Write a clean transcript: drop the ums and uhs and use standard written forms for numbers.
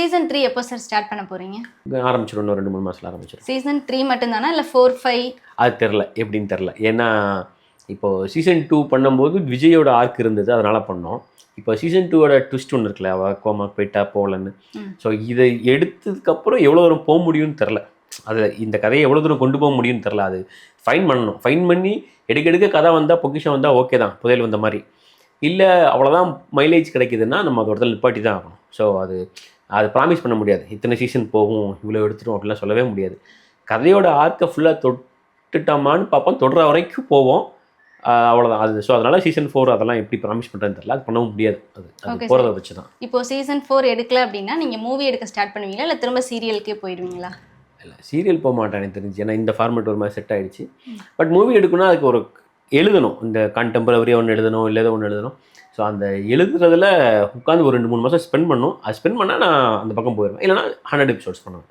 Season 3 எப்போ sir start பண்ண போறீங்க? ஆரம்பிச்சிடும், இன்னும் 2-3 மாதத்தில் ஆரம்பிச்சிடும். சீசன் 3 மட்டும்தானா இல்லை 4, 5? அது தெரில, எப்படின்னு தெரில. ஏன்னா இப்போது சீசன் 2 பண்ணும்போது விஜயோட ஆர்க் இருந்தது, அதனால் பண்ணோம். இப்போ சீசன் 2வோட ட்விஸ்ட் ஒன்று இருக்குல்ல, அவள் கோமா போயிட்டா போகலன்னு. ஸோ இதை எடுத்ததுக்கப்புறம் எவ்வளோ தூரம் போக முடியும்னு தெரில. அது இந்த கதையை எவ்வளோ தூரம் கொண்டு போக முடியும்னு தெரில. அது ஃபைன் பண்ணணும். ஃபைன் பண்ணி எடுக்க கதை வந்தால், பொக்கிஷம் வந்தால் ஓகே தான், புதையல் வந்த மாதிரி. இல்லை அவ்வளோதான் மைலேஜ் கிடைக்குதுன்னா நம்ம அது இடத்துல நிப்பாட்டி தான் ஆகணும். ஸோ அது ப்ராமிஸ் பண்ண முடியாது, இத்தனை சீசன் போகும் இவ்வளோ எடுத்துடும் அப்படிலாம் சொல்லவே முடியாது. கதையோட ஆர்க்கை ஃபுல்லாக தொட்டுட்டோமான்னு பார்ப்போம், தொடுற வரைக்கும் போவோம், அவ்வளோதான் அது. ஸோ அதனால் சீசன் 4 அதெல்லாம் எப்படி ப்ராமிஸ் பண்ணுறதுன்னு தெரியல, அது பண்ணவும் முடியாது. அது போகிறத வச்சு தான். இப்போ சீசன் 4 எடுக்கல அப்படின்னா நீங்கள் மூவி எடுக்க ஸ்டார்ட் பண்ணுவீங்களா இல்லை திரும்ப சீரியலுக்கே போயிடுவீங்களா? இல்லை, சீரியல் போக மாட்டேன் எனக்கு தெரிஞ்சு. ஏன்னா இந்த ஃபார்மேட் ஒரு மாதிரி செட் ஆகிடுச்சு. பட் மூவி எடுக்கணும்னா அதுக்கு ஒரு எழுதணும், இந்த கான்டெம்பரரியாக ஒன்று எழுதணும், இல்லை ஒன்று எழுதணும். ஸோ அந்த எழுதுறதுல உட்காந்து ஒரு 2-3 மாதம் ஸ்பெண்ட் பண்ணணும். அது ஸ்பெண்ட் பண்ணால் நான் அந்த பக்கம் போயிடுவேன். இல்லைனா 100 எபிசோட்ஸ் பண்ணுவேன்.